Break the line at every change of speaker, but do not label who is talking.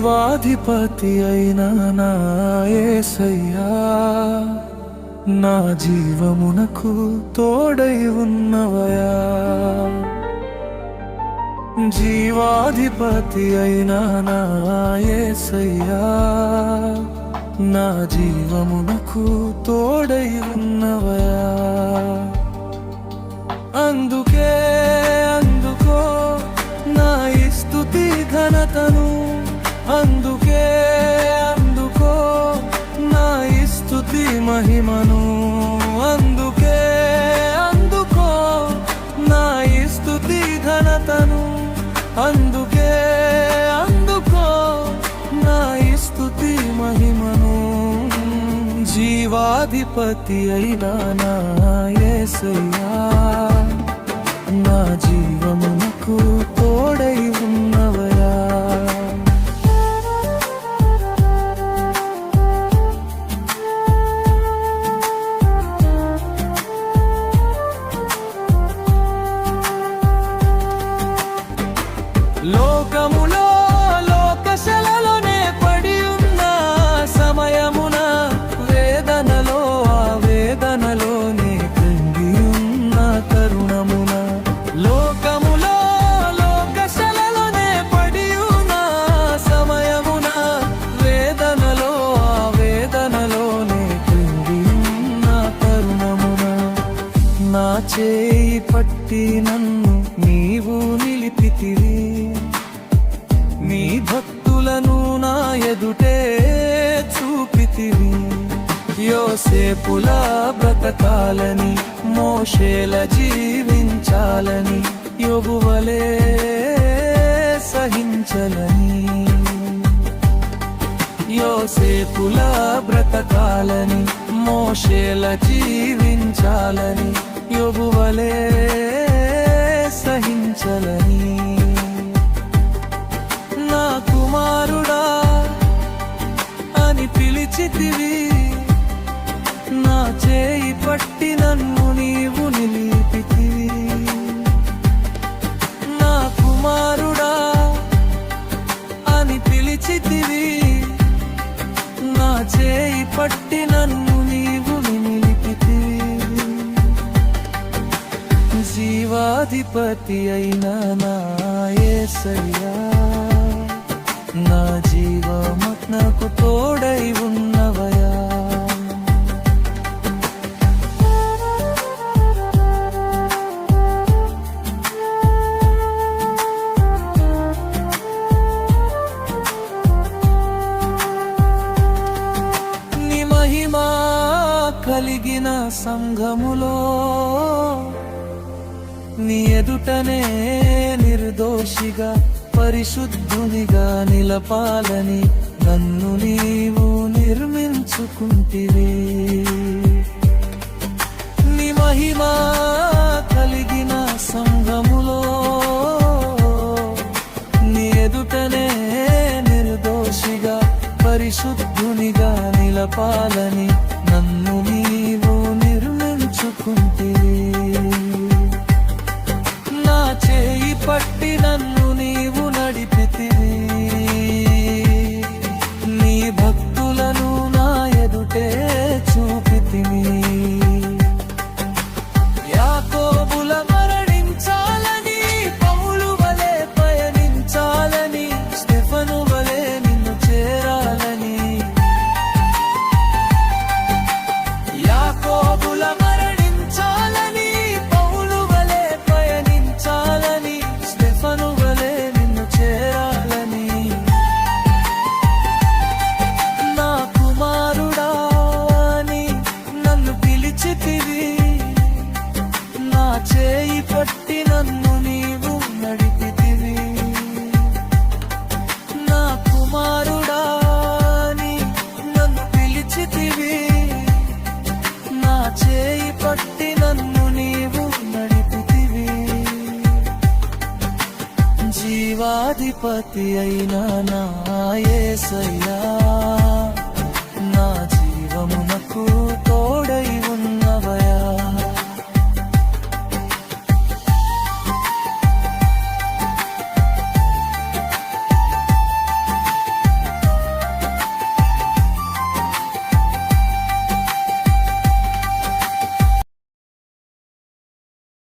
జీవాధిపతి అయిన నా యేసయ్యా, నా జీవమునకు తోడై ఉన్నవయా. జీవాధిపతి అయిన నా యేసయ్యా, నా జీవమునకు తోడై ఉన్నవయా. అందుకే అందుకో నా స్తుతి ఘనతను, అందుకే అందుకో నా స్తుతి మహిమను, అందుకే అందుకో నా స్తుతి ఘనతను, అందుకే అందుకో నా స్తుతి మహిమను. జీవాధిపతి అయినా నా యేసయ్యా, నా జీవమునకు తోడై ఉన్నవయా. లోకములో లోకశలలోనే పడి ఉన్న సమయమున, వేదనలో ఆ వేదనలోనే కృంగి ఉన్న తరుణమున, లోకములో లోకశలలోనే పడి ఉన్న సమయమున, వేదనలో ఆ వేదనలోనే కృంగి ఉన్న తరుణమున, నా చేయి పట్టి నన్ను నీవు నిలిపితివి, నీ భక్తులను నా ఎదుటే చూపితివి. యోసేపులా బ్రతకాలని, మోషేల జీవించాలని, యోబువలే సహించలని. యోసేపులా బ్రతకాలని, మోషేల జీవించాలని, యోబువలే సహించలని. నా కుమారుడా అని పిలిచితివి, నా చేయి పట్టి నన్ను నీవు నిలిపితివి. నా కుమారుడా అని పిలిచితివి, నా చేయి పట్టి నన్ను నీవు నిలిపితివి. జీవాధిపతి అయిన నా యేసయ్యా, నా జీవమునకు తోడై ఉన్నవయా. నీ మహిమా కలిగిన సంఘములో, నీ ఎదుటనే నిర్దోషిగా పరిశుద్ధునిగా నిలపాలని నన్ను నీవు నిర్మించుకుంటివి. నీ మహిమా కలిగిన సంఘములో, నీ ఎదుటనే నిర్దోషిగా పరిశుద్ధునిగా నిలపాలని నన్ను నీవు నిర్మించుకుంటివి. నా చేయి పట్టి నన్ను నీవు నడిపితివి, నీ భక్తులను నా ఎదుటే చూపితివి. యాకోబుల మరణించాలని, పౌలు వలె పయనించాలని, స్టెఫను వలె నిన్ను చేరాలని. యాకోబుల మరణించాలని, పౌలు వలె పయనించాలని, స్టెఫను వలె నిన్ను చేరాలని. నా కుమారుడా అని నన్ను పిలిచితివి, నా చేయి పట్టి నన్ను నీవు నడిపితివి. నా కుమారుడా అని నన్ను పిలిచితివి, నా చేయి పట్టి నన్ను నీవు నడిపితివి. జీవాధిపతి అయిన నా యేసయ్యా,